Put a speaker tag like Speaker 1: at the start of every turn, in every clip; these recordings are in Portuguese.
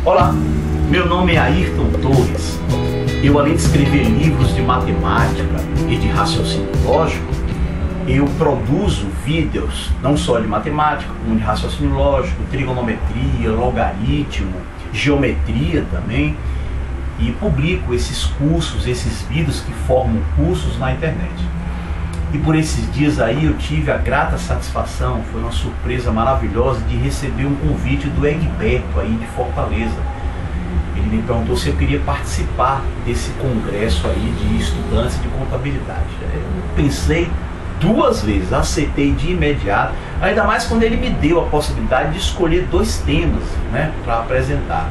Speaker 1: Olá, meu nome é Ayrton Torres. Eu, além de escrever livros de matemática e de raciocínio lógico, eu produzo vídeos não só de matemática, como de raciocínio lógico, trigonometria, logaritmo, geometria também, e publico esses cursos, esses vídeos que formam cursos na internet. E por esses dias aí eu tive a grata satisfação, foi uma surpresa maravilhosa de receber um convite do Egberto aí de Fortaleza. Ele me perguntou se eu queria participar desse congresso aí de estudantes de contabilidade. Eu pensei duas vezes, aceitei de imediato, ainda mais quando ele me deu a possibilidade de escolher dois temas, né, para apresentar.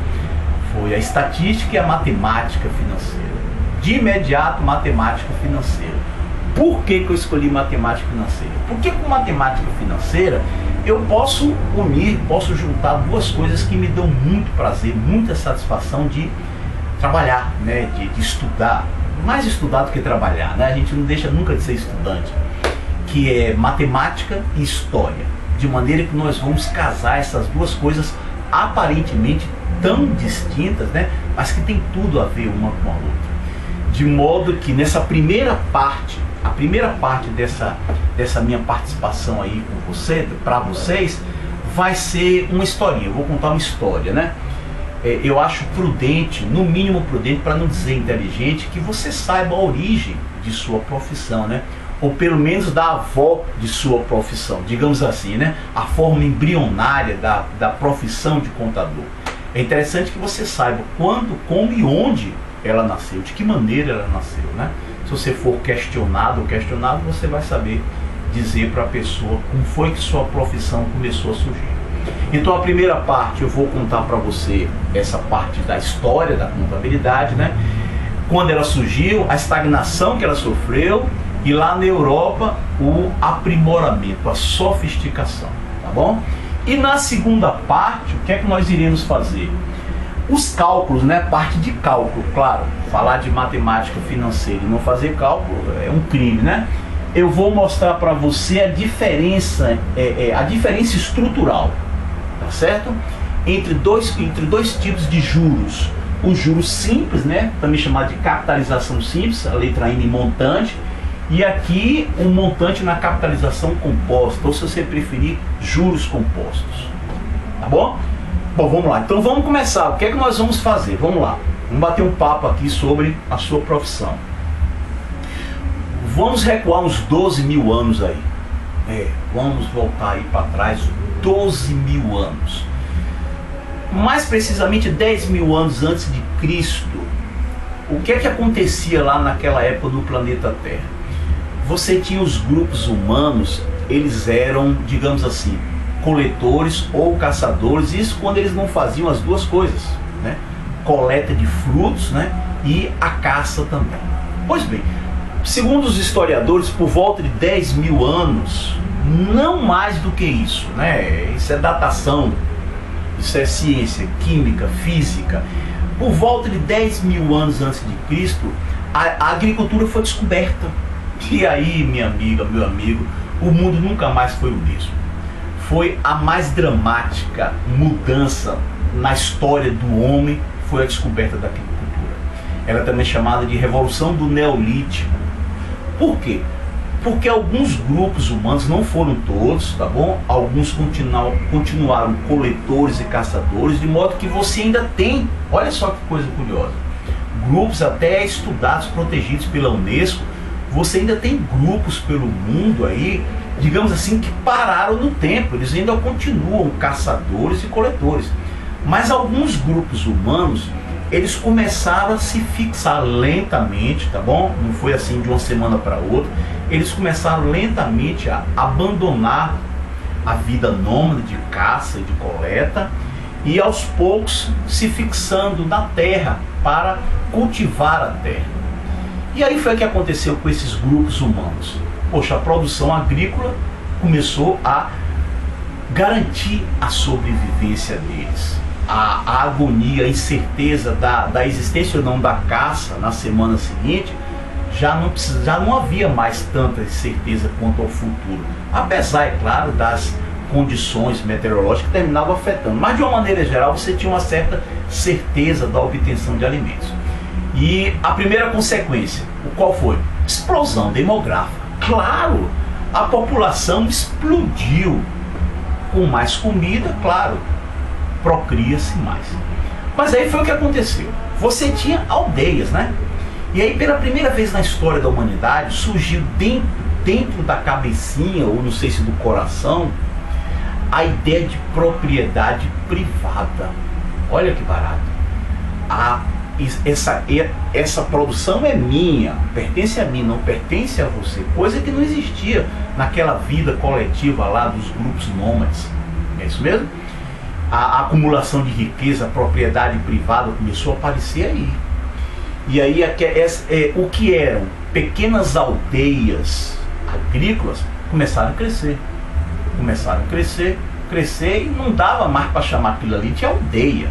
Speaker 1: Foi a estatística e a matemática financeira. De imediato, matemática financeira. Por que eu escolhi matemática financeira? Porque com matemática financeira eu posso unir, posso juntar duas coisas que me dão muito prazer, muita satisfação de trabalhar, né, de estudar. Mais estudar do que trabalhar, né? A gente não deixa nunca de ser estudante. Que é matemática e história. De maneira que nós vamos casar essas duas coisas aparentemente tão distintas, né, mas que tem tudo a ver uma com a outra. De modo que nessa primeira parte, a primeira parte dessa minha participação aí com você, para vocês, vai ser uma historinha. Eu vou contar uma história, né? Eu acho prudente, no mínimo prudente, para não dizer inteligente, que você saiba a origem de sua profissão, né? Ou pelo menos da avó de sua profissão, digamos assim, né? A forma embrionária da profissão de contador. É interessante que você saiba quando, como e onde ela nasceu, de que maneira ela nasceu, né? Se você for questionado ou questionado, você vai saber dizer para a pessoa como foi que sua profissão começou a surgir. Então a primeira parte eu vou contar para você essa parte da história da contabilidade, né? Quando ela surgiu, a estagnação que ela sofreu e lá na Europa o aprimoramento, a sofisticação, tá bom? E na segunda parte, o que é que nós iremos fazer? Os cálculos, né? Parte de cálculo, claro. Falar de matemática financeira e não fazer cálculo é um crime, né? Eu vou mostrar para você a diferença estrutural, tá certo? Entre dois tipos de juros. Os juros simples, né? Também chamado de capitalização simples, a letra M montante. E aqui um montante na capitalização composta, ou se você preferir, juros compostos. Tá bom? Bom, vamos lá. Então vamos começar. O que é que nós vamos fazer? Vamos lá. Vamos bater um papo aqui sobre a sua profissão. Vamos recuar uns 12 mil anos aí. Vamos voltar aí para trás 12 mil anos. Mais precisamente 10 mil anos antes de Cristo. O que é que acontecia lá naquela época no planeta Terra? Você tinha os grupos humanos, eles eram, digamos assim, coletores ou caçadores, isso quando eles não faziam as duas coisas, né? Coleta de frutos, né? E a caça também. Pois bem, segundo os historiadores, por volta de 10 mil anos, não mais do que isso, né? Isso é datação, isso é ciência, química, física. Por volta de 10 mil anos antes de Cristo, a agricultura foi descoberta. E aí, minha amiga, meu amigo, o mundo nunca mais foi o mesmo. Foi a mais dramática mudança na história do homem, foi a descoberta da agricultura. Ela é também chamada de Revolução do Neolítico. Por quê? Porque alguns grupos humanos, não foram todos, tá bom? Alguns continuaram coletores e caçadores, de modo que você ainda tem, olha só que coisa curiosa, grupos até estudados, protegidos pela Unesco. Você ainda tem grupos pelo mundo aí, digamos assim, que pararam no tempo. Eles ainda continuam caçadores e coletores. Mas alguns grupos humanos, eles começaram a se fixar lentamente, tá bom? Não foi assim de uma semana para outra. Eles começaram lentamente a abandonar a vida nômade de caça e de coleta e aos poucos se fixando na terra para cultivar a terra. E aí foi o que aconteceu com esses grupos humanos. Poxa, a produção agrícola começou a garantir a sobrevivência deles. A agonia, a incerteza da existência ou não da caça na semana seguinte, já não havia mais tanta certeza quanto ao futuro. Apesar, é claro, das condições meteorológicas que terminavam afetando. Mas de uma maneira geral você tinha uma certa certeza da obtenção de alimentos. E a primeira consequência, qual foi? Explosão demográfica. Claro, a população explodiu. Com mais comida, claro, procria-se mais. Mas aí foi o que aconteceu. Você tinha aldeias, né? E aí pela primeira vez na história da humanidade surgiu dentro da cabecinha, ou não sei se do coração, a ideia de propriedade privada. Olha que barato. Essa produção é minha, pertence a mim, não pertence a você. Coisa que não existia naquela vida coletiva lá dos grupos nômades. É isso mesmo? A acumulação de riqueza, a propriedade privada começou a aparecer aí. E aí o que eram pequenas aldeias agrícolas começaram a crescer. Começaram a crescer e não dava mais para chamar aquilo ali de aldeia.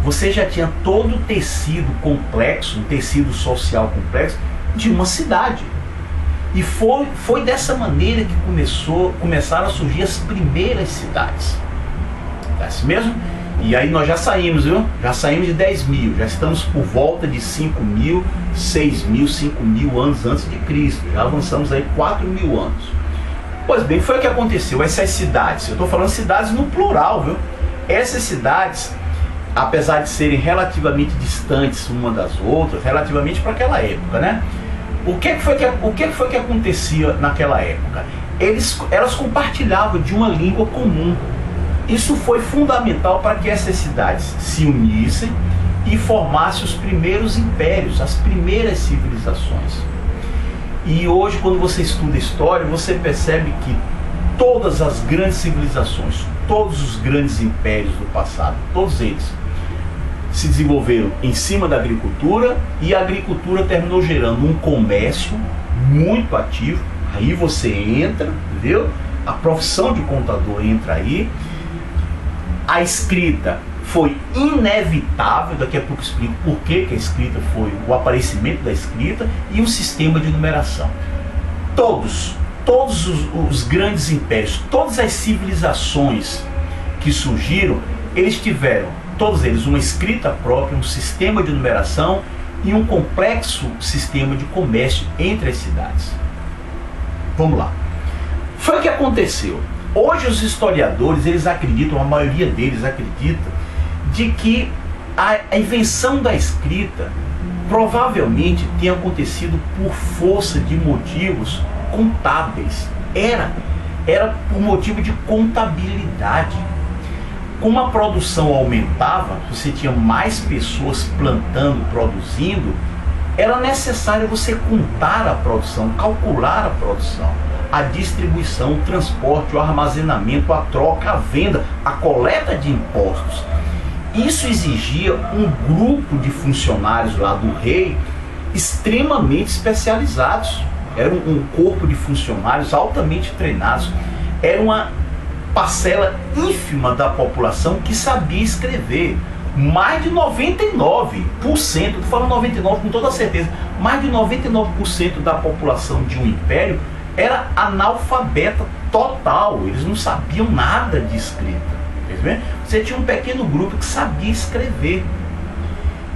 Speaker 1: Você já tinha todo o tecido complexo, um tecido social complexo de uma cidade. E foi dessa maneira que começaram a surgir as primeiras cidades. É assim mesmo? E aí nós já saímos, viu? Já saímos de 10 mil, já estamos por volta de 5 mil, 6 mil, 5 mil anos antes de Cristo. Já avançamos aí 4 mil anos. Pois bem, foi o que aconteceu. Essas cidades, eu estou falando cidades no plural, viu? Essas cidades, apesar de serem relativamente distantes uma das outras, relativamente para aquela época, né? O que foi que acontecia naquela época? Elas compartilhavam de uma língua comum. Isso foi fundamental para que essas cidades se unissem e formassem os primeiros impérios, as primeiras civilizações. E hoje, quando você estuda história, você percebe que todas as grandes civilizações, todos os grandes impérios do passado, todos eles se desenvolveram em cima da agricultura, e a agricultura terminou gerando um comércio muito ativo. Aí você entra, entendeu? A profissão de contador entra aí. A escrita foi inevitável, daqui a pouco eu explico por que a escrita foi o aparecimento da escrita, e o sistema de numeração. Todos os grandes impérios, todas as civilizações que surgiram, eles tiveram, todos eles, uma escrita própria, um sistema de numeração e um complexo sistema de comércio entre as cidades. Vamos lá. Foi o que aconteceu. Hoje os historiadores, eles acreditam, a maioria deles acredita, de que a invenção da escrita provavelmente tenha acontecido por força de motivos contábeis. Era por motivo de contabilidade. Como a produção aumentava, você tinha mais pessoas plantando, produzindo, era necessário você contar a produção, calcular a produção, a distribuição, o transporte, o armazenamento, a troca, a venda, a coleta de impostos. Isso exigia um grupo de funcionários lá do rei extremamente especializados. Era um corpo de funcionários altamente treinados. Era uma parcela ínfima da população que sabia escrever. Mais de 99%, estou falando 99% com toda certeza, mais de 99% da população de um império era analfabeta total. Eles não sabiam nada de escrita. Você tinha um pequeno grupo que sabia escrever.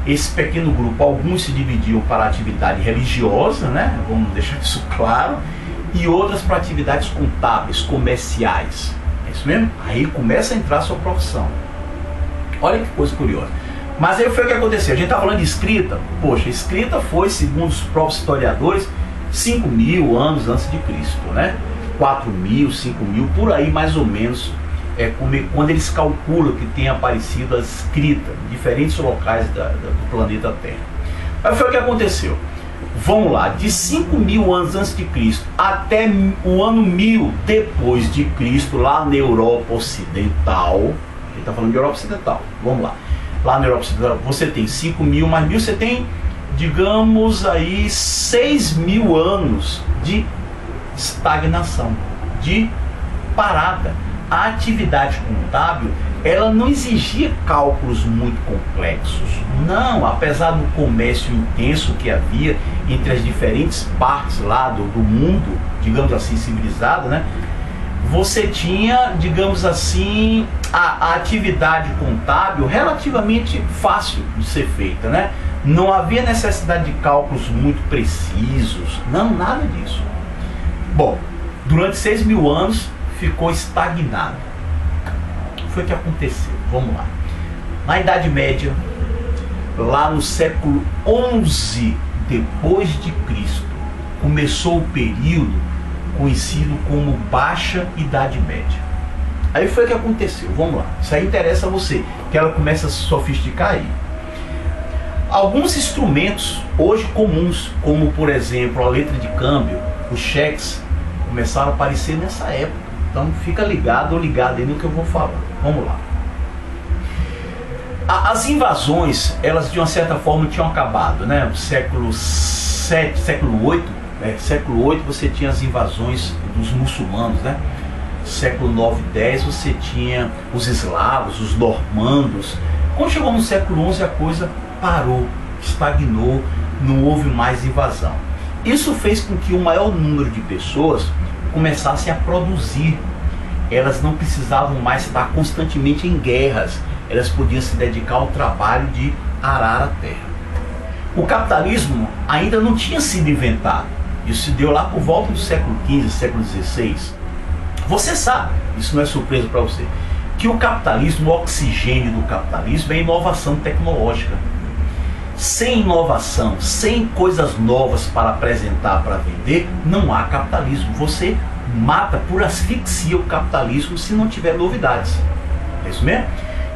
Speaker 1: Esse pequeno grupo, alguns se dividiam para atividade religiosa, né? Vamos deixar isso claro, e outras para atividades contábeis, comerciais. É isso mesmo? Aí começa a entrar a sua profissão. Olha que coisa curiosa. Mas aí foi o que aconteceu. A gente está falando de escrita. Poxa, a escrita foi, segundo os próprios historiadores, 5 mil anos antes de Cristo, né? 4 mil, 5 mil, por aí mais ou menos, quando eles calculam que tenha aparecido a escrita em diferentes locais do planeta Terra. Mas foi o que aconteceu. Vamos lá, de 5 mil anos antes de Cristo até o ano 1000 depois de Cristo, lá na Europa Ocidental, a gente está falando de Europa Ocidental, vamos lá. Lá na Europa Ocidental você tem 5 mil mais 1000, você tem, digamos aí, 6 mil anos de estagnação, de parada. A atividade contábil, ela não exigia cálculos muito complexos. Não, apesar do comércio intenso que havia entre as diferentes partes lá do mundo, digamos assim, civilizado, né? você tinha, digamos assim, a atividade contábil relativamente fácil de ser feita, né? Não havia necessidade de cálculos muito precisos, não, nada disso. Bom, durante 6.000 anos ficou estagnado. O que foi que aconteceu? Vamos lá. Na Idade Média, lá no século XI depois de Cristo, começou o período conhecido como Baixa Idade Média. Aí foi o que aconteceu, vamos lá. Isso aí interessa a você, que ela começa a se sofisticar aí. Alguns instrumentos hoje comuns, como por exemplo a letra de câmbio, os cheques, começaram a aparecer nessa época. Então fica ligado ou ligado aí no que eu vou falar. Vamos lá. As invasões, elas de uma certa forma tinham acabado, né? No século VII, século VIII, século VIII você tinha as invasões dos muçulmanos, né? Século IX e X você tinha os eslavos, os normandos. Quando chegou no século XI a coisa parou, estagnou, não houve mais invasão. Isso fez com que o maior número de pessoas começassem a produzir. Elas não precisavam mais estar constantemente em guerras, elas podiam se dedicar ao trabalho de arar a terra. O capitalismo ainda não tinha sido inventado. Isso se deu lá por volta do século XV, século XVI. Você sabe, isso não é surpresa para você, que o capitalismo, o oxigênio do capitalismo é inovação tecnológica. Sem inovação, sem coisas novas para apresentar, para vender, não há capitalismo. Você mata por asfixia o capitalismo se não tiver novidades. É isso mesmo?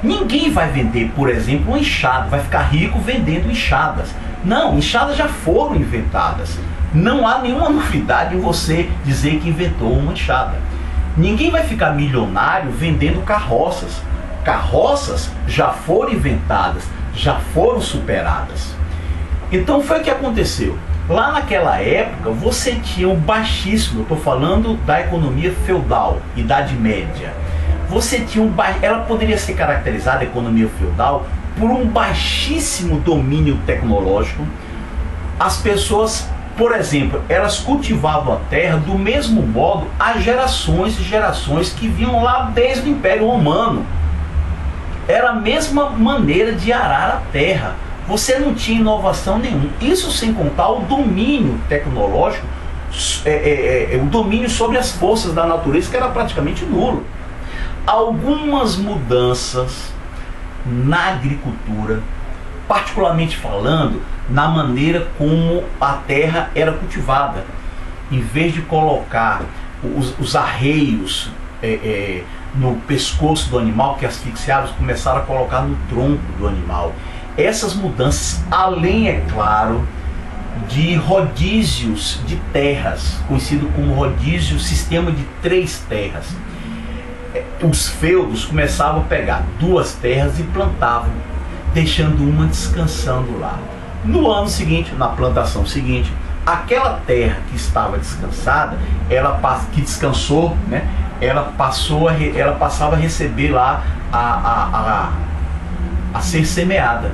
Speaker 1: Ninguém vai vender, por exemplo, uma enxada, vai ficar rico vendendo enxadas. Não, enxadas já foram inventadas. Não há nenhuma novidade em você dizer que inventou uma enxada. Ninguém vai ficar milionário vendendo carroças. Carroças já foram inventadas, já foram superadas. Então foi o que aconteceu. Lá naquela época você tinha um baixíssimo, eu estou falando da economia feudal, Idade Média. Você tinha ela poderia ser caracterizada, a economia feudal, por um baixíssimo domínio tecnológico. As pessoas, por exemplo, elas cultivavam a terra do mesmo modo há gerações e gerações que vinham lá desde o Império Romano. Era a mesma maneira de arar a terra. Você não tinha inovação nenhuma. Isso sem contar o domínio tecnológico, o domínio sobre as forças da natureza, que era praticamente nulo. Algumas mudanças na agricultura, particularmente falando, na maneira como a terra era cultivada. Em vez de colocar os arreios no pescoço do animal que asfixiava, começaram a colocar no tronco do animal. Essas mudanças, além, é claro, de rodízios de terras, conhecido como rodízio, sistema de 3 terras. Os feudos começavam a pegar 2 terras e plantavam, deixando uma descansando lá. No ano seguinte, na plantação seguinte, aquela terra que estava descansada, que descansou, né? Ela passava a receber lá a ser semeada.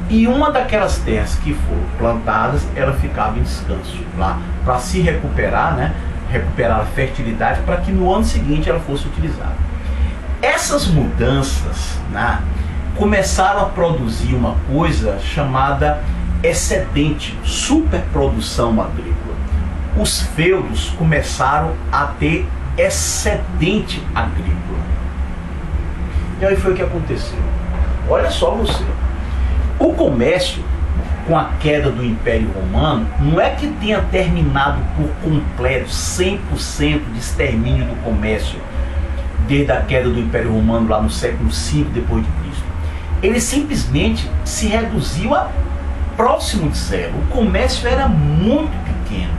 Speaker 1: E uma daquelas terras que foram plantadas, ela ficava em descanso lá, para se recuperar, né? Recuperar a fertilidade, para que no ano seguinte ela fosse utilizada. Essas mudanças, né, começaram a produzir uma coisa chamada excedente, superprodução agrícola. Os feudos começaram a ter excedente agrícola. E aí foi o que aconteceu. Olha só você. O comércio, com a queda do Império Romano, não é que tenha terminado por completo, 100% de extermínio do comércio, desde a queda do Império Romano lá no século V depois de Cristo. Ele simplesmente se reduziu a próximo de zero. O comércio era muito pequeno,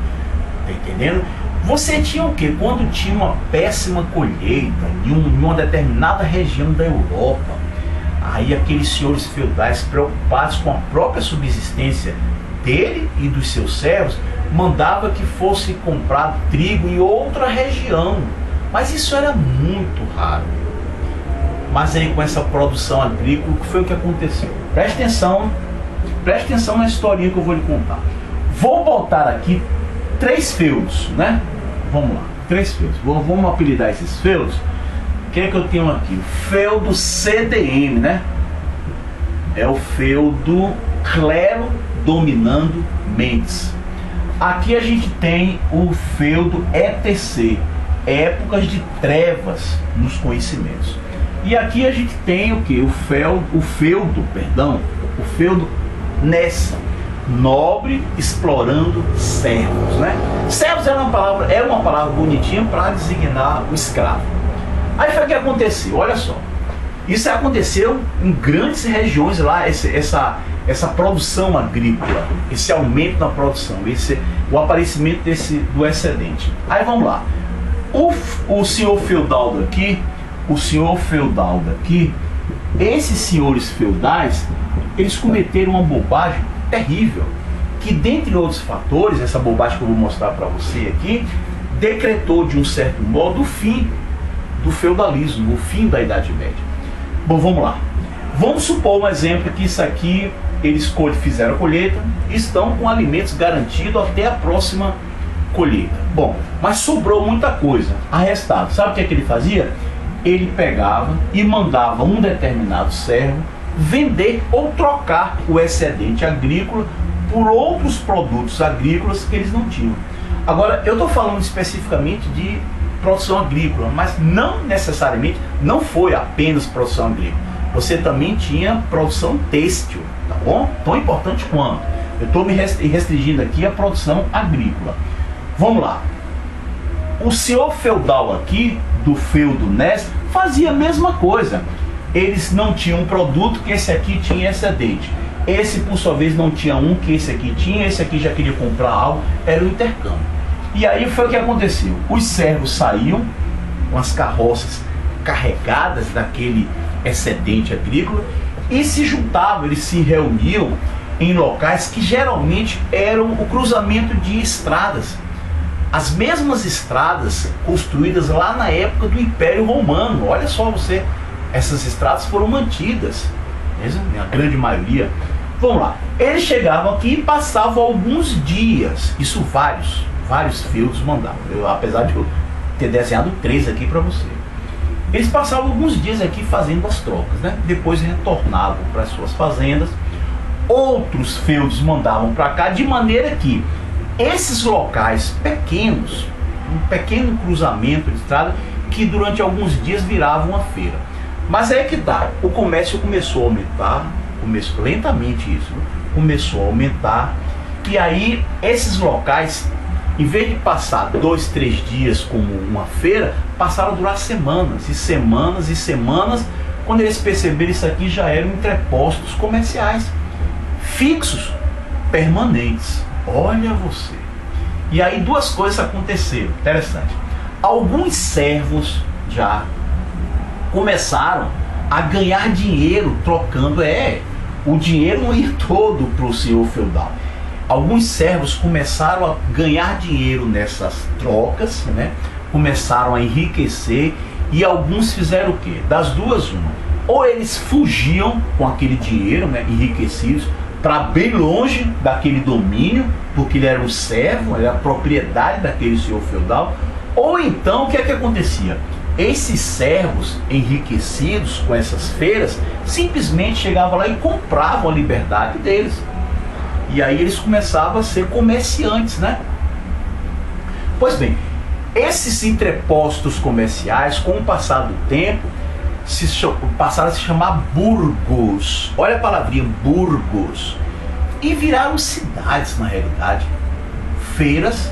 Speaker 1: tá entendendo? Você tinha o quê? Quando tinha uma péssima colheita em uma determinada região da Europa, aí aqueles senhores feudais, preocupados com a própria subsistência dele e dos seus servos, mandava que fosse comprado trigo em outra região. Mas isso era muito raro. Mas aí com essa produção agrícola, o que foi o que aconteceu? Preste atenção na historinha que eu vou lhe contar. Vou botar aqui 3 feudos, né? Vamos lá. 3 feudos. Vamos apelidar esses feudos. O que é que eu tenho aqui? O feudo CDM, né? É o feudo clero dominando mentes. Aqui a gente tem o feudo ETC, épocas de trevas nos conhecimentos. E aqui a gente tem o que? O feudo Nessa, nobre explorando servos, né? Servos era uma palavra bonitinha para designar o escravo. Aí foi o que aconteceu, olha só. Isso aconteceu em grandes regiões lá, essa produção agrícola, esse aumento na produção, o aparecimento do excedente. Aí vamos lá. O senhor feudal daqui, esses senhores feudais, eles cometeram uma bobagem terrível, que dentre outros fatores, essa bobagem que eu vou mostrar para você aqui, decretou de um certo modo o fim do feudalismo, o fim da Idade Média. Bom, vamos lá. Vamos supor um exemplo que isso aqui, eles fizeram a colheita e estão com alimentos garantidos até a próxima colheita. Bom, mas sobrou muita coisa, arrestado. Sabe o que é que ele fazia? Ele pegava e mandava um determinado servo vender ou trocar o excedente agrícola por outros produtos agrícolas que eles não tinham. Agora, eu estou falando especificamente de produção agrícola, mas não necessariamente, não foi apenas produção agrícola. Você também tinha produção têxtil, tá bom? Tão importante quanto. Eu estou me restringindo aqui à produção agrícola. Vamos lá. O senhor feudal aqui, do feudo Nessa, fazia a mesma coisa. Eles não tinham um produto que esse aqui tinha excedente. Esse, por sua vez, não tinha um que esse aqui tinha, esse aqui já queria comprar algo, era o intercâmbio. E aí foi o que aconteceu. Os servos saíam com as carroças carregadas daquele excedente agrícola e se juntavam, eles se reuniam em locais que geralmente eram o cruzamento de estradas. As mesmas estradas construídas lá na época do Império Romano. Olha só você, essas estradas foram mantidas, a grande maioria. Vamos lá, eles chegavam aqui e passavam alguns dias, isso vários feudos mandavam, apesar de eu ter desenhado 3 aqui para você. Eles passavam alguns dias aqui fazendo as trocas, né? Depois retornavam para as suas fazendas. Outros feudos mandavam para cá, de maneira que esses locais pequenos, um pequeno cruzamento de estrada, que durante alguns dias virava uma feira. Mas aí que tá, o comércio começou a aumentar, lentamente isso, começou a aumentar, e aí esses locais, em vez de passar 2, 3 dias como uma feira, passaram a durar semanas e semanas e semanas. Quando eles perceberam, isso aqui já eram entrepostos comerciais fixos, permanentes. Olha você. E aí 2 coisas aconteceram, interessante. Alguns servos já começaram a ganhar dinheiro trocando, o dinheiro não ia todo para o senhor feudal. Alguns servos começaram a ganhar dinheiro nessas trocas, né? Começaram a enriquecer, e alguns fizeram o quê? Das duas, uma. Ou eles fugiam com aquele dinheiro, né, enriquecidos, para bem longe daquele domínio, porque ele era um servo, era a propriedade daquele senhor feudal. Ou então, o que é que acontecia? Esses servos enriquecidos com essas feiras simplesmente chegavam lá e compravam a liberdade deles. E aí eles começavam a ser comerciantes, né? Pois bem, esses entrepostos comerciais, com o passar do tempo, passaram a se chamar burgos. Olha a palavrinha, burgos. E viraram cidades, na realidade. Feiras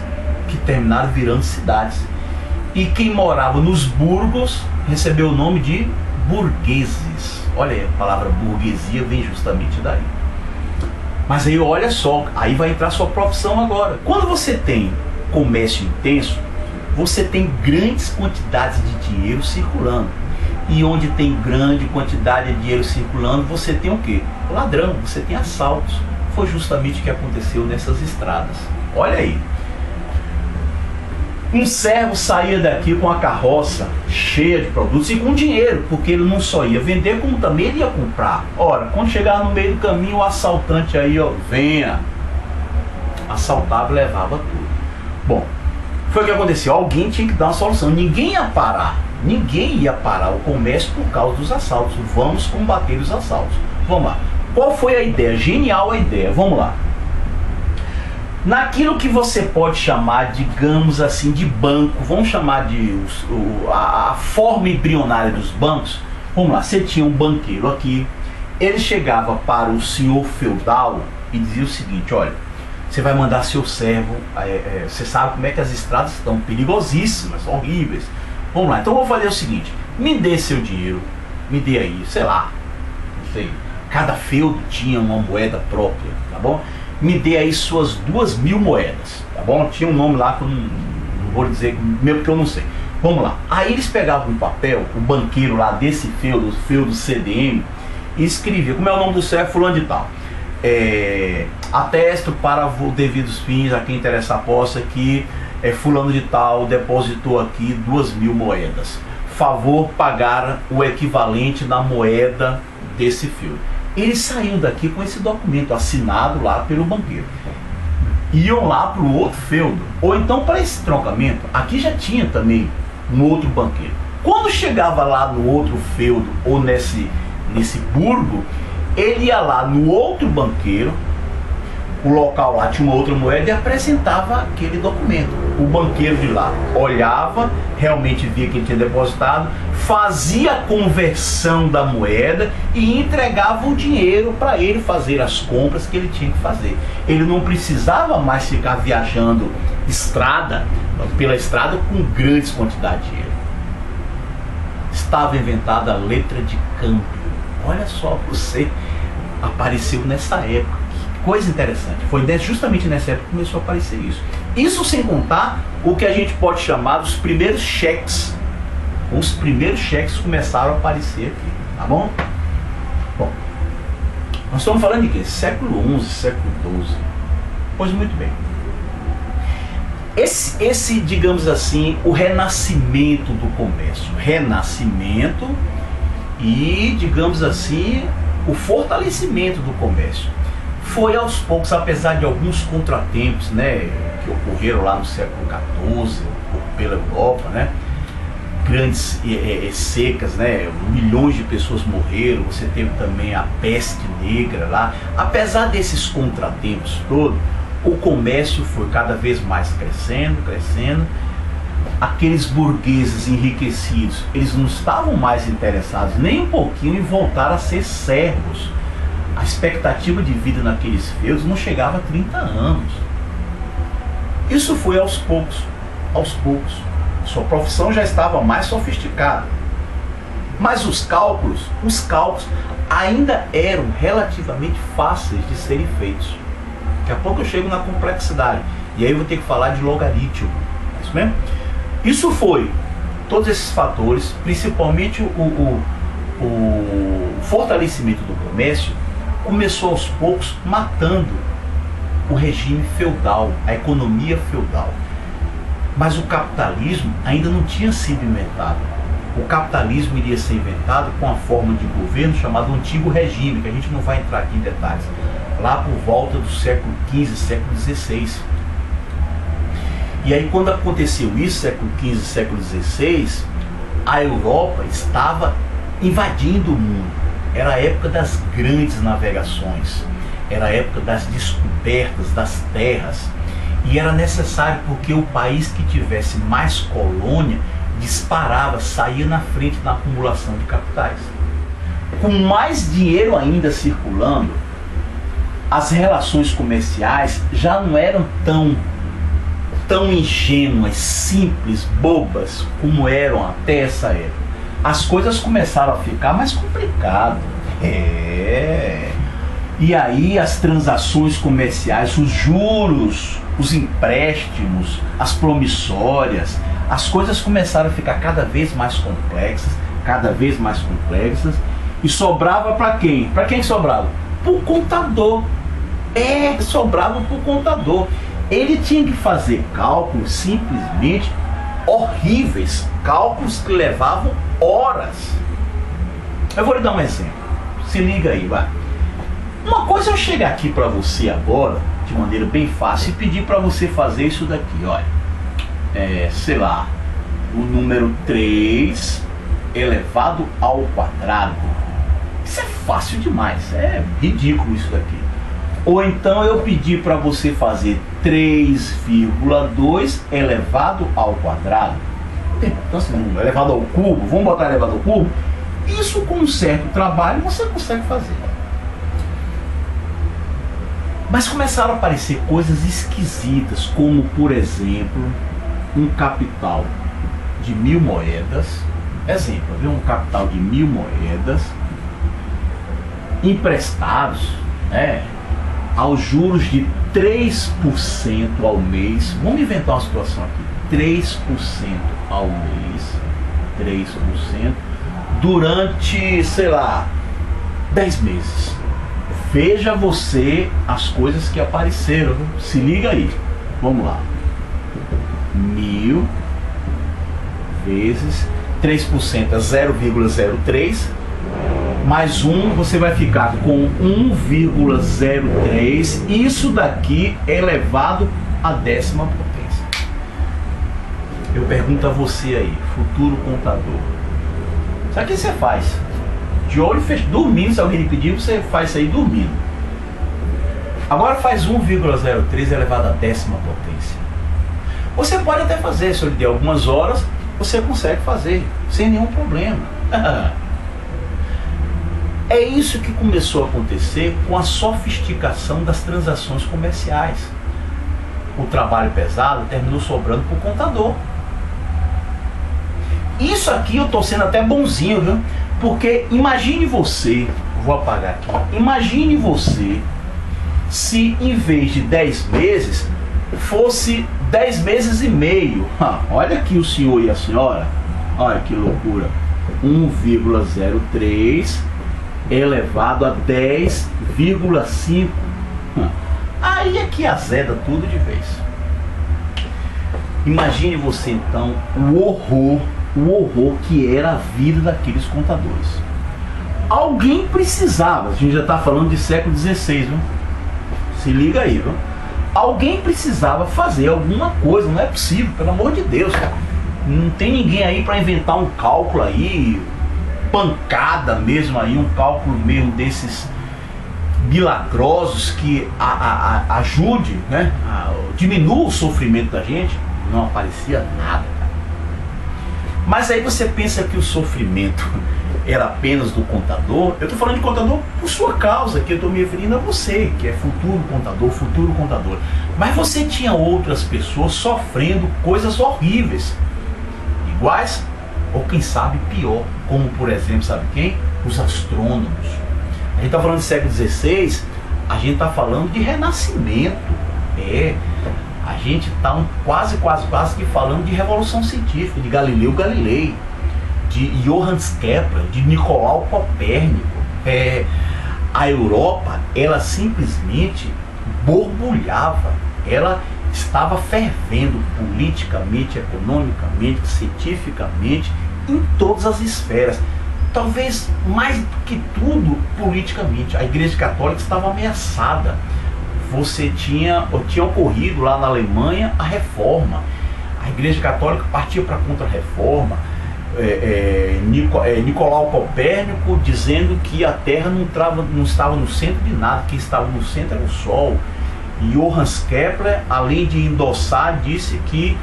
Speaker 1: que terminaram virando cidades. E quem morava nos burgos recebeu o nome de burgueses. Olha aí, a palavra burguesia vem justamente daí. Mas aí olha só, aí vai entrar a sua profissão agora. Quando você tem comércio intenso, você tem grandes quantidades de dinheiro circulando. E onde tem grande quantidade de dinheiro circulando, você tem o quê? Ladrão, você tem assaltos. Foi justamente o que aconteceu nessas estradas. Olha aí. Um servo saía daqui com a carroça cheia de produtos e com dinheiro, porque ele não só ia vender, como também ele ia comprar. Ora, quando chegava no meio do caminho, o assaltante aí, venha, assaltava e levava tudo. Bom, foi o que aconteceu. Alguém tinha que dar uma solução. Ninguém ia parar o comércio por causa dos assaltos. Vamos combater os assaltos. Vamos lá. Qual foi a ideia? Genial a ideia. Vamos lá. Naquilo que você pode chamar, digamos assim, de banco, vamos chamar de a forma embrionária dos bancos. Vamos lá, você tinha um banqueiro aqui, ele chegava para o senhor feudal e dizia o seguinte: olha, você vai mandar seu servo, você sabe como é que as estradas estão perigosíssimas, horríveis. Vamos lá, então eu vou fazer o seguinte: me dê seu dinheiro, me dê aí, sei lá, não sei, cada feudo tinha uma moeda própria, tá bom? Me dê aí suas 2.000 moedas, tá bom? Tinha um nome lá que eu não vou dizer, mesmo porque eu não sei. Vamos lá. Aí eles pegavam um papel, o banqueiro lá desse feudo CDM, e escrevia, como é o nome do servo, fulano de tal. Atesto para devidos fins, a quem interessa a posse, que fulano de tal depositou aqui 2.000 moedas. Favor pagar o equivalente na moeda desse feudo. Eles saíam daqui com esse documento assinado lá pelo banqueiro. Iam lá para o outro feudo. Ou então, para esse trocamento, aqui já tinha também um outro banqueiro. Quando chegava lá no outro feudo ou nesse burgo, ele ia lá no outro banqueiro, o local lá tinha uma outra moeda, e apresentava aquele documento. O banqueiro de lá olhava, realmente via que ele tinha depositado, fazia a conversão da moeda e entregava o dinheiro para ele fazer as compras que ele tinha que fazer. Ele não precisava mais ficar viajando pela estrada com grandes quantidades de dinheiro. Estava inventada a letra de câmbio. Olha só, você apareceu nessa época. Coisa interessante, foi justamente nessa época que começou a aparecer isso. Isso sem contar o que a gente pode chamar dos primeiros cheques. Os primeiros cheques começaram a aparecer aqui, tá bom? Bom, nós estamos falando de quê? Século XI, século XII. Pois muito bem. Esse, digamos assim, o renascimento do comércio. Renascimento e, digamos assim, o fortalecimento do comércio. Foi aos poucos, apesar de alguns contratempos, né, que ocorreram lá no século XIV, pela Europa, né, grandes secas, né, milhões de pessoas morreram, você teve também a peste negra lá. Apesar desses contratempos todos, o comércio foi cada vez mais crescendo. Aqueles burgueses enriquecidos, eles não estavam mais interessados nem um pouquinho em voltar a ser servos. A expectativa de vida naqueles feudos não chegava a 30 anos. Isso foi aos poucos. Sua profissão já estava mais sofisticada. Mas os cálculos ainda eram relativamente fáceis de serem feitos. Daqui a pouco eu chego na complexidade. E aí eu vou ter que falar de logaritmo. É isso mesmo? Isso foi, todos esses fatores, principalmente o fortalecimento do comércio, começou aos poucos matando o regime feudal, a economia feudal. Mas o capitalismo ainda não tinha sido inventado. O capitalismo iria ser inventado com a forma de governo chamado Antigo Regime, que a gente não vai entrar aqui em detalhes, lá por volta do século XV, século XVI. E aí, quando aconteceu isso, século XV, século XVI, a Europa estava invadindo o mundo. Era a época das grandes navegações, era a época das descobertas das terras, e era necessário porque o país que tivesse mais colônia disparava, saía na frente na acumulação de capitais. Com mais dinheiro ainda circulando, as relações comerciais já não eram tão ingênuas, simples, bobas como eram até essa época. As coisas começaram a ficar mais complicadas. E aí as transações comerciais, os juros, os empréstimos, as promissórias, as coisas começaram a ficar cada vez mais complexas, e sobrava para quem? Para quem sobrava? Para o contador. Sobrava para o contador. Ele tinha que fazer cálculos simplesmente horríveis, cálculos que levavam horas. Eu vou lhe dar um exemplo. Se liga aí, vai. Uma coisa é eu chegar aqui para você agora, de maneira bem fácil, e pedir para você fazer isso daqui, olha. sei lá, o número 3 elevado ao quadrado. Isso é fácil demais, é ridículo isso daqui. Ou então eu pedi para você fazer 3,2 elevado ao quadrado. Então assim, elevado ao cubo, vamos botar elevado ao cubo. Isso com um certo trabalho você consegue fazer. Mas começaram a aparecer coisas esquisitas, como por exemplo, um capital de 1000 moedas. Exemplo, viu? Um capital de 1000 moedas emprestados, aos juros de 3% ao mês. Vamos inventar uma situação aqui: 3% ao mês, 3% durante, sei lá, 10 meses. Veja você as coisas que apareceram, viu? Se liga aí, vamos lá. 1000 vezes 3% é 0,03, mais 1, você vai ficar com 1,03. Isso daqui é elevado à 10ª potência. Eu pergunto a você aí, futuro contador, sabe o que você faz? De olho fechado, dormindo, se alguém lhe pedir, você faz isso aí dormindo. Agora faz 1,03 elevado à 10ª potência. Você pode até fazer, se eu lhe der algumas horas, você consegue fazer, sem nenhum problema. É isso que começou a acontecer com a sofisticação das transações comerciais. O trabalho pesado terminou sobrando para o contador. Isso aqui eu estou sendo até bonzinho, viu? Porque imagine você, vou apagar aqui, imagine você se em vez de 10 meses, fosse 10 meses e meio. Olha aqui o senhor e a senhora, olha que loucura. 1,03 elevado a 10,5. Aí é que azeda tudo de vez. Imagine você então o horror que era a vida daqueles contadores. Alguém precisava, a gente já está falando de século XVI, viu? Se liga aí, viu? Alguém precisava fazer alguma coisa, não é possível, pelo amor de Deus. Não tem ninguém aí para inventar um cálculo aí, pancada mesmo aí, um cálculo mesmo desses milagrosos que ajude, né? Diminua o sofrimento da gente. Não aparecia nada. Mas aí você pensa que o sofrimento era apenas do contador. Eu estou falando de contador por sua causa, que eu estou me referindo a você, que é futuro contador. Mas você tinha outras pessoas sofrendo coisas horríveis, iguais, ou quem sabe pior, como por exemplo, sabe quem? Os astrônomos. A gente está falando de século XVI, a gente está falando de renascimento. A gente está quase que falando de revolução científica, de Galileu Galilei, de Johannes Kepler, de Nicolau Copérnico. A Europa, ela simplesmente borbulhava, ela estava fervendo politicamente, economicamente, cientificamente, em todas as esferas. Talvez mais do que tudo politicamente. A Igreja Católica estava ameaçada. Tinha ocorrido lá na Alemanha a reforma. A Igreja Católica partia para a contra-reforma. Nicolau Copérnico dizendo que a Terra não estava no centro de nada, que estava no centro era o Sol. E Johannes Kepler, além de endossar, disse que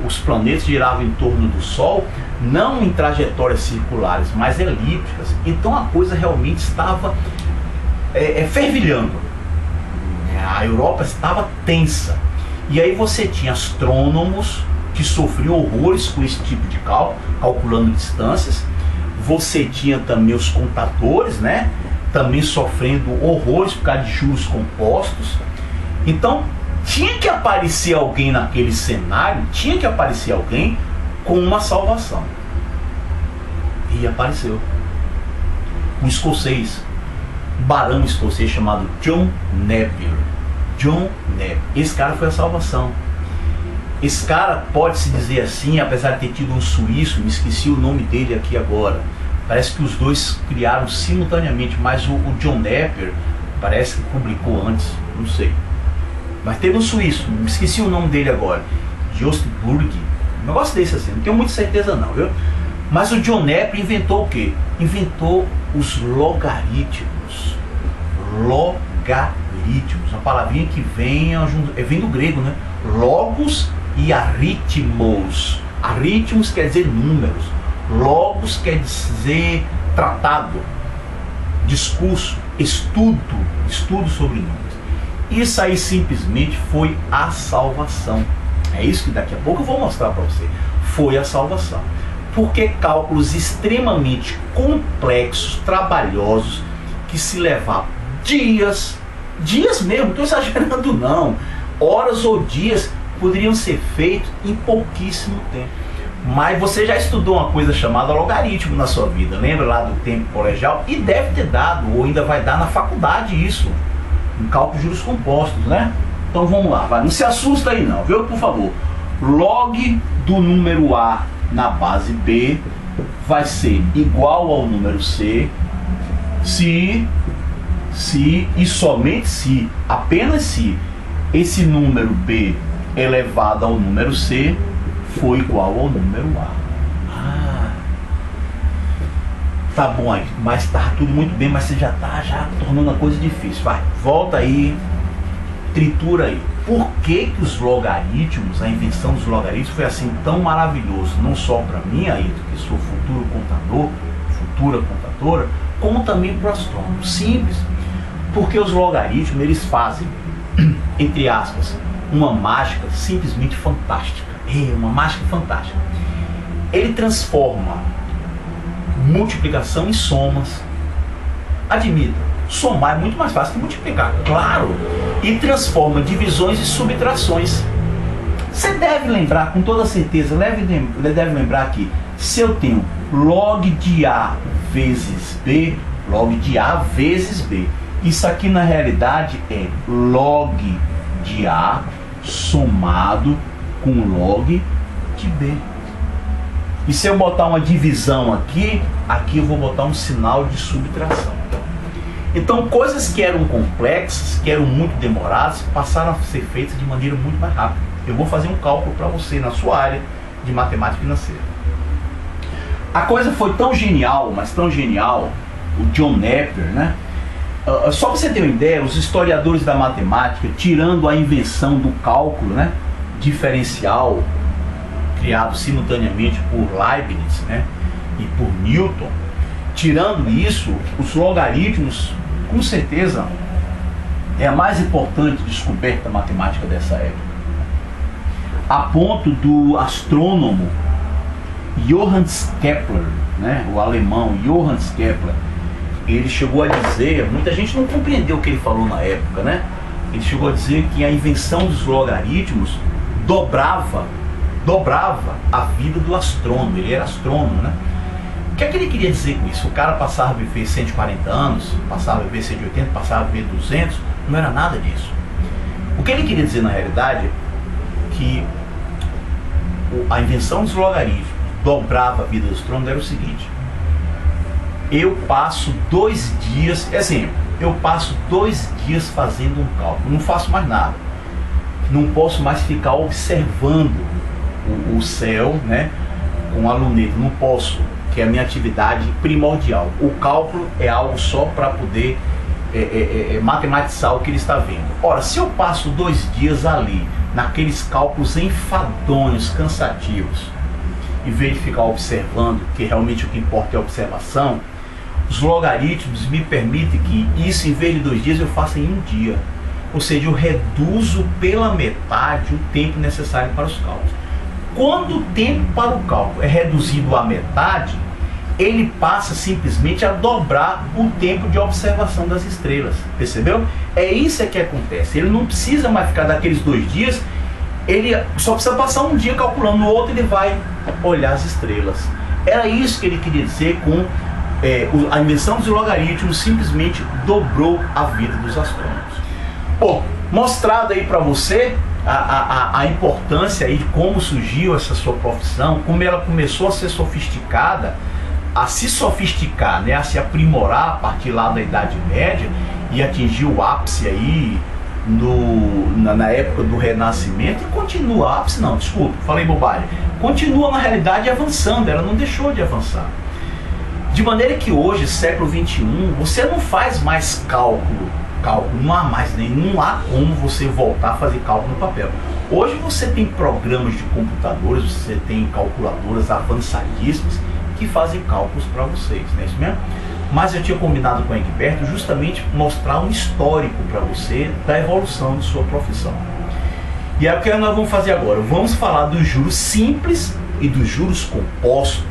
Speaker 1: os planetas giravam em torno do Sol, não em trajetórias circulares, mas elípticas. Então a coisa realmente estava fervilhando. A Europa estava tensa. E aí você tinha astrônomos que sofriam horrores com esse tipo de cálculo, calculando distâncias. Você tinha também os contadores, né? Também sofrendo horrores por causa de juros compostos. Então tinha que aparecer alguém naquele cenário, tinha que aparecer alguém com uma salvação. E apareceu um escocês, um barão escocês chamado John Napier. John Napier. Esse cara foi a salvação. Esse cara, pode-se dizer assim, apesar de ter tido um suíço, me esqueci o nome dele aqui agora. Parece que os dois criaram simultaneamente, mas o John Napier parece que publicou antes, não sei. Mas teve um suíço, me esqueci o nome dele agora. de Ostburg, um negócio desse assim, não tenho muita certeza não, viu? Mas o John Napier inventou o quê? Inventou os logaritmos. Logaritmos, uma palavrinha que vem do grego, né? Logos e aritmos. Aritmos quer dizer números. Logos quer dizer tratado, discurso, estudo sobre números. Isso aí simplesmente foi a salvação. É isso que daqui a pouco eu vou mostrar para você. Foi a salvação. Porque cálculos extremamente complexos, trabalhosos, que se levavam dias mesmo, não estou exagerando não, horas ou dias, poderiam ser feitos em pouquíssimo tempo. Mas você já estudou uma coisa chamada logaritmo na sua vida, lembra lá do tempo colegial? E deve ter dado, ou ainda vai dar na faculdade isso, em cálculo de juros compostos, né? Então vamos lá, vai. Não se assusta aí não, viu? Por favor. Log do número A na base B vai ser igual ao número C se e somente se, apenas se, esse número B elevado ao número C for igual ao número A. Tá bom aí, mas tá tudo muito bem, mas você já tá tornando a coisa difícil. Vai, volta aí, tritura aí. Por que que os logaritmos, a invenção dos logaritmos foi assim tão maravilhoso? Não só para mim, Ayrton, que sou futuro contador, futura contadora, como também para o astrônomo. Simples. Porque os logaritmos, eles fazem, entre aspas, uma mágica simplesmente fantástica. É uma mágica fantástica. Ele transforma multiplicação em somas. Admita, somar é muito mais fácil que multiplicar, claro. E transforma divisões em subtrações. Você deve lembrar, com toda certeza, deve lembrar que se eu tenho log de A vezes B, log de A vezes B, isso aqui na realidade é log de A somado com log de B. E se eu botar uma divisão aqui eu vou botar um sinal de subtração. Então coisas que eram complexas, que eram muito demoradas, passaram a ser feitas de maneira muito mais rápida. Eu vou fazer um cálculo para você na sua área de matemática financeira. A coisa foi tão genial, mas tão genial, o John Napier, né? Só para você ter uma ideia, os historiadores da matemática, tirando a invenção do cálculo, né, diferencial, criado simultaneamente por Leibniz, né, e por Newton, tirando isso, os logaritmos, com certeza, é a mais importante descoberta matemática dessa época. A ponto do astrônomo Johannes Kepler, né, o alemão Johannes Kepler, ele chegou a dizer, muita gente não compreendeu o que ele falou na época, né? Ele chegou a dizer que a invenção dos logaritmos dobrava a vida do astrônomo. Ele era astrônomo, né? O que é que ele queria dizer com isso? O cara passava a viver 140 anos, passava a viver 180, passava a viver 200, não era nada disso. O que ele queria dizer na realidade é que a invenção dos logaritmos dobrava a vida do astrônomo era o seguinte: eu passo 2 dias, exemplo, eu passo 2 dias fazendo um cálculo, não faço mais nada, não posso mais ficar observando o céu, né, com a luneta, não posso, que é a minha atividade primordial. O cálculo é algo só para poder matematizar o que ele está vendo. Ora, se eu passo 2 dias ali, naqueles cálculos enfadonhos, cansativos, em vez de ficar observando, que realmente o que importa é a observação, os logaritmos me permitem que isso, em vez de 2 dias, eu faça em 1 dia. Ou seja, eu reduzo pela metade o tempo necessário para os cálculos. Quando o tempo para o cálculo é reduzido à metade, ele passa simplesmente a dobrar o tempo de observação das estrelas. Percebeu? É isso que acontece. Ele não precisa mais ficar daqueles 2 dias, ele só precisa passar 1 dia calculando, no outro ele vai olhar as estrelas. Era isso que ele queria dizer com a invenção dos logaritmos. Simplesmente dobrou a vida dos astrônomos. Bom, mostrado aí para você a importância aí de como surgiu essa sua profissão, como ela começou a ser sofisticada, a se sofisticar, né, a se aprimorar a partir lá da Idade Média e atingir o ápice aí na época do Renascimento e continua, não, desculpa, falei bobagem, continua na realidade avançando, ela não deixou de avançar. De maneira que hoje, século XXI, você não faz mais cálculo, não há mais, não há como você voltar a fazer cálculo no papel. Hoje você tem programas de computadores, você tem calculadoras avançadíssimas que fazem cálculos para vocês, não é isso mesmo? Mas eu tinha combinado com o Egberto justamente mostrar um histórico para você da evolução de sua profissão. E é o que nós vamos fazer agora. Vamos falar dos juros simples e dos juros compostos.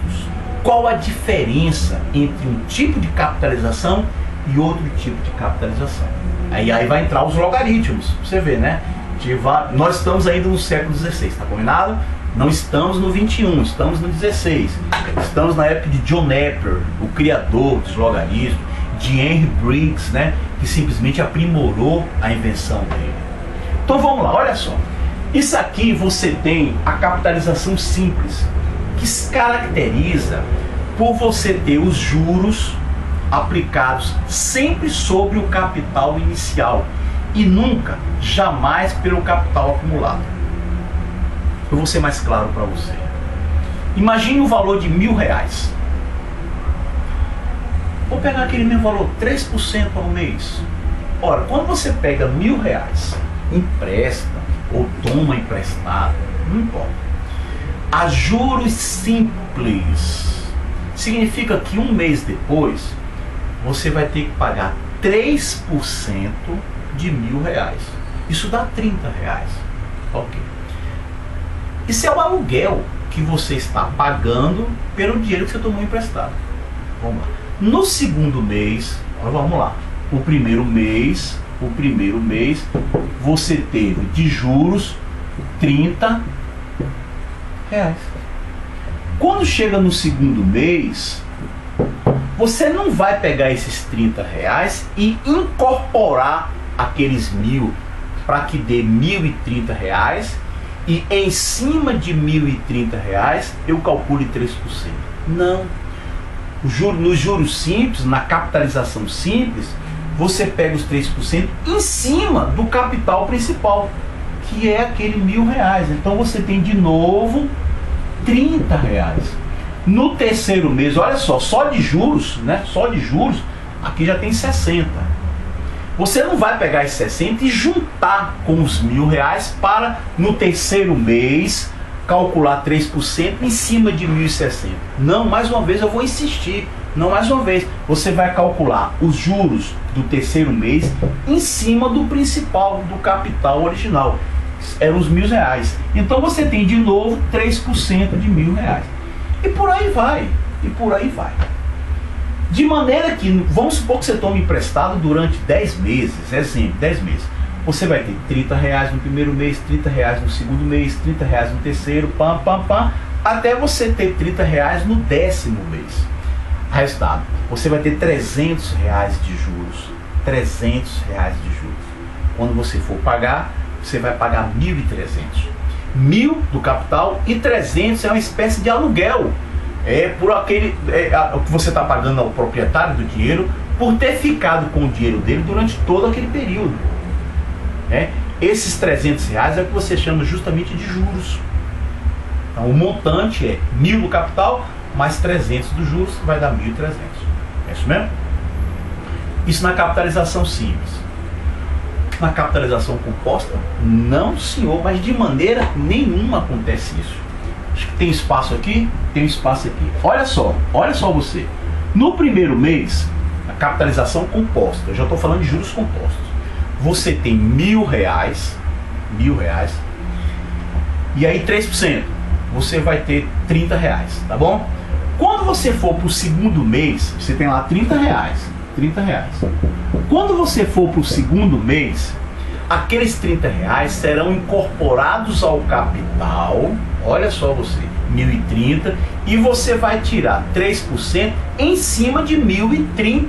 Speaker 1: Qual a diferença entre um tipo de capitalização e outro tipo de capitalização? Aí vai entrar os logaritmos, você vê, né? Nós estamos ainda no século XVI, tá combinado? Não estamos no 21, estamos no 16. Estamos na época de John Napier, o criador dos logaritmos, de Henry Briggs, né, que simplesmente aprimorou a invenção dele. Então vamos lá, olha só. Isso aqui você tem a capitalização simples, que se caracteriza por você ter os juros aplicados sempre sobre o capital inicial e nunca, jamais pelo capital acumulado. Eu vou ser mais claro para você. Imagine o valor de R$1.000. Vou pegar aquele mesmo valor, 3% ao mês. Ora, quando você pega R$1.000, empresta ou toma emprestado, não importa. A juros simples significa que um mês depois você vai ter que pagar 3% de R$1.000. Isso dá R$30. Ok. Isso é o aluguel que você está pagando pelo dinheiro que você tomou emprestado. Vamos lá. No segundo mês, vamos lá. O primeiro mês, você teve de juros R$30. Quando chega no segundo mês, você não vai pegar esses R$30 e incorporar aqueles 1.000 para que dê R$1.030 e em cima de R$1.030 eu calcule 3%. Não. Nos juros simples, na capitalização simples, você pega os 3% em cima do capital principal, que é aquele R$1.000. Então você tem de novo R$30. No terceiro mês, olha só de juros, né? Só de juros, aqui já tem 60. Você não vai pegar esses 60 e juntar com os R$1.000 para, no terceiro mês, calcular 3% em cima de 1.060. Não, mais uma vez eu vou insistir. Não, mais uma vez, você vai calcular os juros do terceiro mês em cima do principal, do capital original. Eram os R$1.000. Então você tem de novo 3% de R$1.000. E por aí vai. De maneira que, vamos supor que você tome emprestado durante 10 meses, exemplo, 10 meses. Você vai ter R$30 no primeiro mês, R$30 no segundo mês, R$30 no terceiro, até você ter R$30 no 10º mês. Resultado, você vai ter R$300 de juros. R$300 de juros. Quando você for pagar, você vai pagar 1.300. 1.000 do capital e 300 é uma espécie de aluguel. Por aquele o que você está pagando ao proprietário do dinheiro por ter ficado com o dinheiro dele durante todo aquele período. Esses R$300 é o que você chama justamente de juros. Então o montante é 1.000 do capital mais 300 dos juros, vai dar 1.300. É isso mesmo? Isso na capitalização simples. Na capitalização composta, não senhor, mas de maneira nenhuma acontece isso. Acho que tem espaço aqui, tem espaço aqui. Olha só você. No primeiro mês, a capitalização composta, eu já estou falando de juros compostos. Você tem R$1.000, e aí 3%, você vai ter R$30, tá bom? Quando você for para o segundo mês, você tem lá R$30. Quando você for para o segundo mês, aqueles R$30 serão incorporados ao capital, olha só você, 1.030, e você vai tirar 3% em cima de 1.030.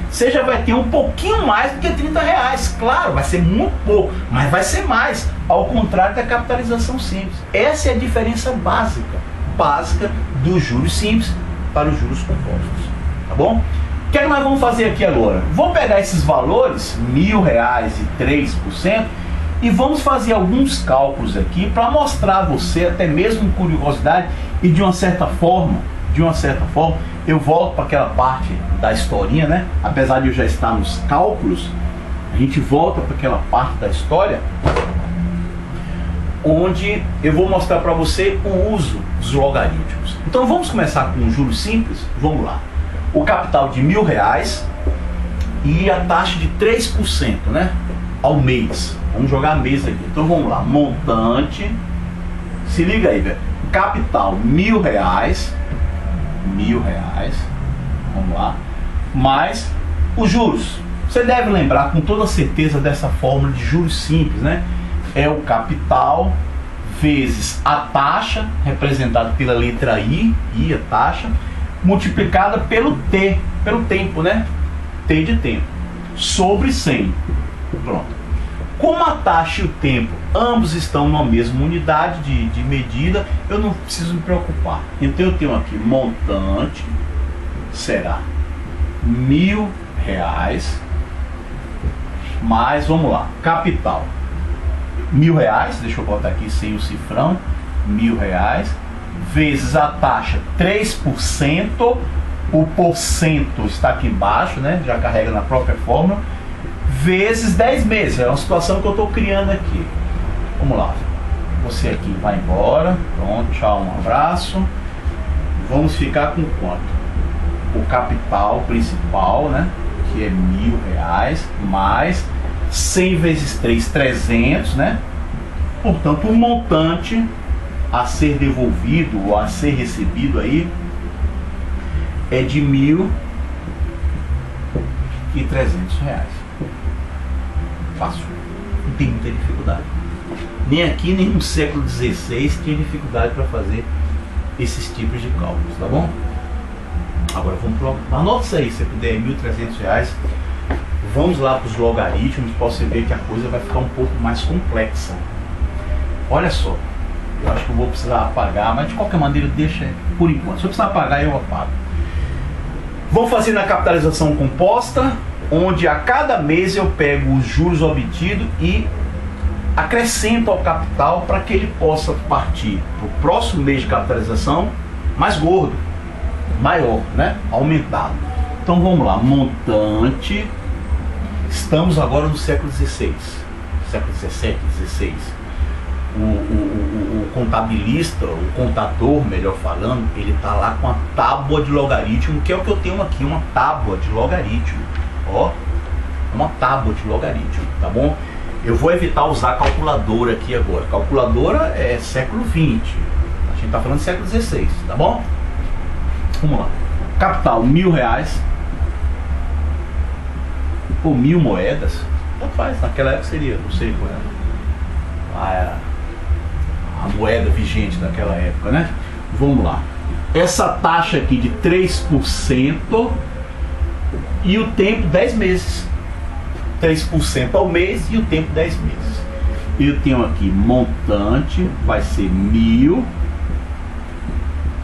Speaker 1: Você já vai ter um pouquinho mais do que R$30. Claro, vai ser muito pouco, mas vai ser mais, ao contrário da capitalização simples. Essa é a diferença básica dos juros simples para os juros compostos, tá bom? que é que nós vamos fazer aqui agora? Vamos pegar esses valores, R$1.000 e 3%, e vamos fazer alguns cálculos aqui para mostrar a você, até mesmo curiosidade, e de uma certa forma, eu volto para aquela parte da historinha, né? Apesar de eu já estar nos cálculos, a gente volta para aquela parte da história onde eu vou mostrar para você o uso dos logaritmos. Então vamos começar com um juros simples. Vamos lá. O capital de R$1.000 e a taxa de 3%, né? Ao mês. Vamos jogar mês aqui. Então vamos lá. Montante. Se liga aí, velho. Capital R$1.000. Vamos lá. Mais os juros. Você deve lembrar com toda certeza dessa fórmula de juros simples, né? É o capital vezes a taxa, representada pela letra I, a taxa, multiplicada pelo T, pelo tempo, né? T de tempo, sobre 100. Pronto. Como a taxa e o tempo, ambos estão na mesma unidade de medida, eu não preciso me preocupar. Então eu tenho aqui, montante será R$1.000, mais, vamos lá, capital R$1.000, deixa eu botar aqui sem o cifrão, R$1.000, vezes a taxa 3%, o porcento está aqui embaixo, né? Já carrega na própria fórmula, vezes 10 meses, é uma situação que eu estou criando aqui. Vamos lá, você aqui vai embora, pronto, tchau, um abraço. Vamos ficar com quanto? O capital principal, né? Que é R$1.000, mais 100 vezes 3, 300, né? Portanto, o montante a ser devolvido ou a ser recebido aí é de R$1.300. Fácil, não tem muita dificuldade. Nem aqui, nem no século XVI tinha dificuldade para fazer esses tipos de cálculos, tá bom? Agora vamos para... Anota isso aí, se puder, R$1.300. Vamos lá para os logaritmos para você ver que a coisa vai ficar um pouco mais complexa. Olha só, eu acho que eu vou precisar apagar, mas de qualquer maneira deixa por enquanto. Se eu precisar apagar, eu apago. Vou fazer na capitalização composta, onde a cada mês eu pego os juros obtidos e acrescento ao capital para que ele possa partir para o próximo mês de capitalização mais gordo, maior, né? Aumentado. Então vamos lá, montante. Estamos agora no século XVI, século XVII, XVI. O contabilista, o contador, melhor falando, ele está lá com a tábua de logaritmo, que é o que eu tenho aqui, uma tábua de logaritmo. Ó, uma tábua de logaritmo, tá bom? Eu vou evitar usar calculadora aqui agora. Calculadora é século XX. A gente está falando de século XVI, tá bom? Vamos lá. Capital, R$1.000. Ou 1.000 moedas. Tanto faz, naquela época seria, não sei qual era a moeda vigente daquela época, né? Vamos lá. Essa taxa aqui de 3% e o tempo 10 meses. 3% ao mês e o tempo 10 meses. Eu tenho aqui montante, vai ser 1.000.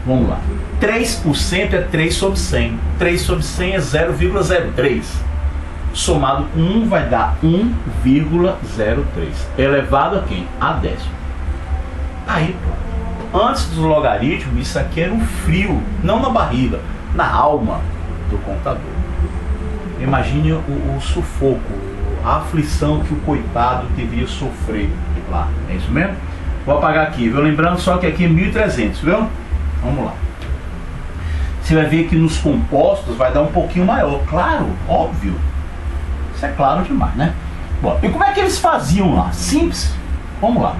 Speaker 1: Vamos lá. 3% é 3 sobre 100. 3 sobre 100 é 0,03. Somado com 1 vai dar 1,03. Elevado a quem? A décimo. Aí, pronto. Antes dos logaritmos, isso aqui era um frio, não na barriga, na alma do contador. Imagine o sufoco, a aflição que o coitado devia sofrer lá. É isso mesmo? Vou apagar aqui, viu? Lembrando só que aqui é 1.300, viu? Vamos lá. Você vai ver que nos compostos vai dar um pouquinho maior. Claro, óbvio. Isso é claro demais, né? Bom, e como é que eles faziam lá? Simples. Vamos lá.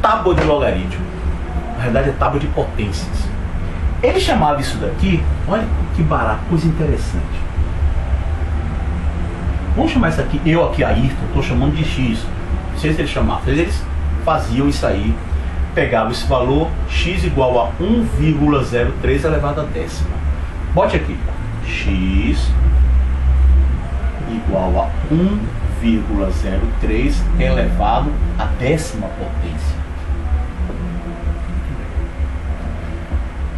Speaker 1: Tábua de logaritmo. Na verdade é tábua de potências. Ele chamava isso daqui, olha que barato, coisa interessante. Vamos chamar isso aqui, eu aqui, Ayrton, estou chamando de X. Não sei se eles chamavam, eles faziam isso aí. Pegavam esse valor, X igual a 1,03 elevado a décima. Bote aqui, X igual a 1,03 elevado à décima potência.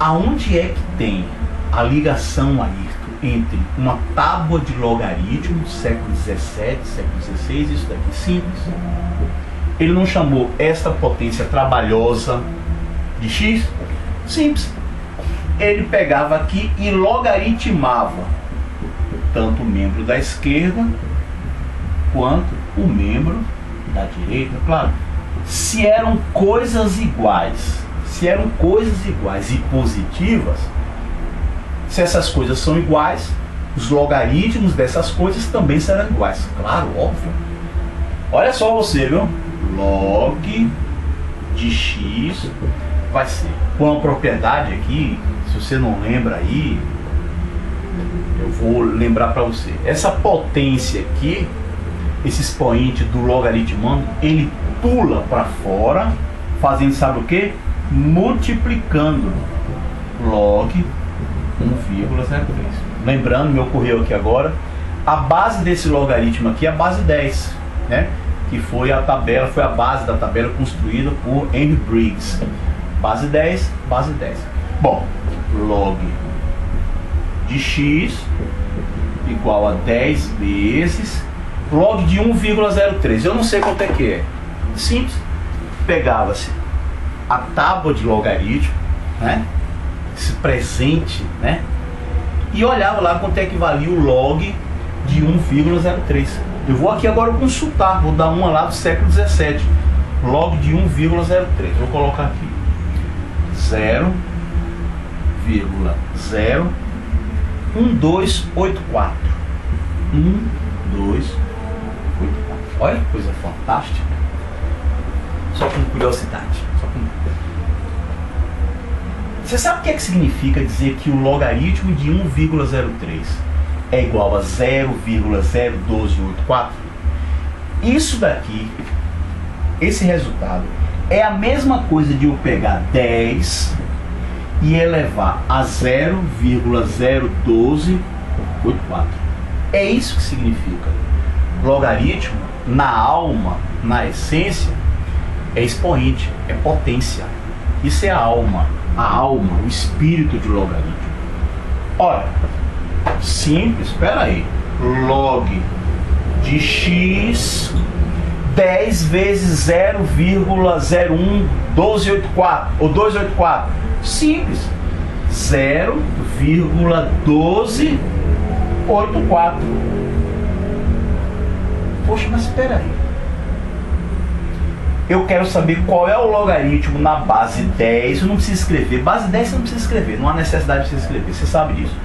Speaker 1: Aonde é que tem a ligação, Ayrton, entre uma tábua de logaritmo, século XVII, século XVI, isso daqui simples? Ele não chamou esta potência trabalhosa de x? Simples. Ele pegava aqui e logaritmava tanto o membro da esquerda quanto o membro da direita. Claro, se eram coisas iguais, e positivas, se essas coisas são iguais, os logaritmos dessas coisas também serão iguais. Claro, óbvio. Olha só você, viu? Log de x vai ser, com a propriedade aqui, se você não lembra aí, eu vou lembrar para você. Essa potência aqui, esse expoente do logaritmando, ele pula para fora, fazendo sabe o que? Multiplicando log 1,03. Lembrando, me ocorreu aqui agora, a base desse logaritmo aqui é a base 10, né? Que foi a tabela, foi a base da tabela construída por Henry Briggs. Base 10, base 10. Bom, log de x igual a 10 vezes log de 1,03. Eu não sei quanto é que é. Simples. Pegava-se a tábua de logaritmo, né? Esse presente, né? E olhava lá quanto é que valia o log de 1,03. Eu vou aqui agora consultar, vou dar uma lá do século XVII. Log de 1,03. Vou colocar aqui 0,01284. 1284. Olha que coisa fantástica. Só com curiosidade. Você sabe o que significa dizer que o logaritmo de 1,03 é igual a 0,01284? Isso daqui, esse resultado, é a mesma coisa de eu pegar 10 e elevar a 0,01284. É isso que significa. Logaritmo, na alma, na essência, é expoente, é potência. Isso é a alma, o espírito de logaritmo. Ora, simples, espera aí. Log de x 10 vezes 0,011284 ou 284. Simples. 0,1284. Poxa, mas espera aí. Eu quero saber qual é o logaritmo na base 10. Eu não preciso escrever. Base 10 você não precisa escrever. Não há necessidade de você escrever. Você sabe disso.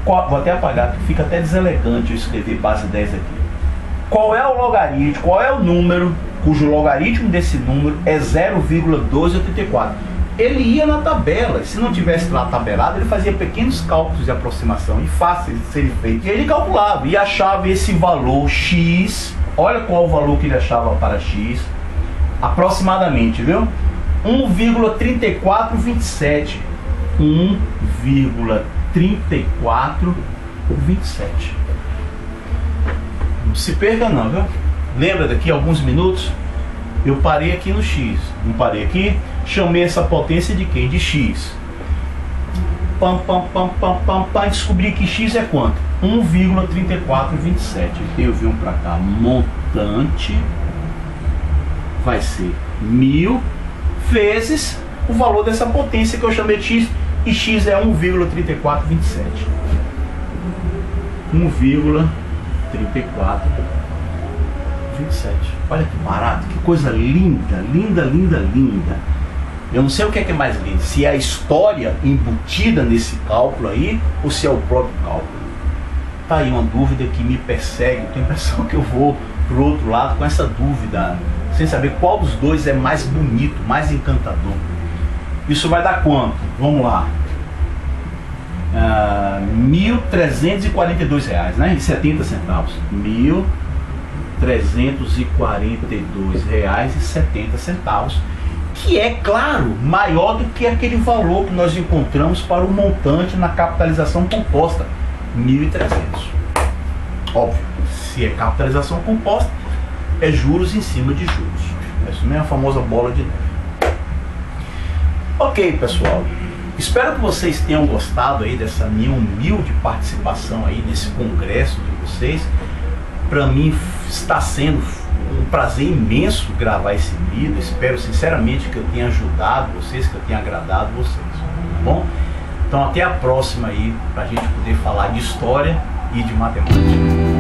Speaker 1: Vou até apagar, porque fica até deselegante eu escrever base 10 aqui. Qual é o logaritmo? Qual é o número cujo logaritmo desse número é 0,1284? Ele ia na tabela. Se não tivesse lá tabelado, ele fazia pequenos cálculos de aproximação e fáceis de serem feitos. E ele calculava e achava esse valor x. Olha qual o valor que ele achava para x. Aproximadamente, viu? 1,3427. 1,3427. Não se perca não, viu? Lembra daqui a alguns minutos? Eu parei aqui no x. Não parei aqui? Chamei essa potência de quem? De x. Descobri que x é quanto? 1,3427. Eu vim para cá. Montante vai ser 1000 vezes o valor dessa potência que eu chamei de x. E x é 1,3427. 1,3427. Olha que barato, que coisa linda, linda, linda, linda. Eu não sei o que é mais lindo, se é a história embutida nesse cálculo aí, ou se é o próprio cálculo. Tá aí uma dúvida que me persegue. Tenho a impressão que eu vou pro outro lado com essa dúvida, sem saber qual dos dois é mais bonito, mais encantador. Isso vai dar quanto? Vamos lá. R$1.342, né? E 70 centavos. R$1.342,70, que é, claro, maior do que aquele valor que nós encontramos para o montante na capitalização composta, 1.300. Óbvio, se é capitalização composta, é juros em cima de juros. Isso não é a famosa bola de neve. Ok, pessoal, Espero que vocês tenham gostado aí dessa minha humilde participação aí nesse congresso de vocês. Para mim está sendo um prazer imenso gravar esse vídeo. Espero sinceramente que eu tenha ajudado vocês, que eu tenha agradado vocês, tá bom? Então até a próxima aí, para a gente poder falar de história e de matemática.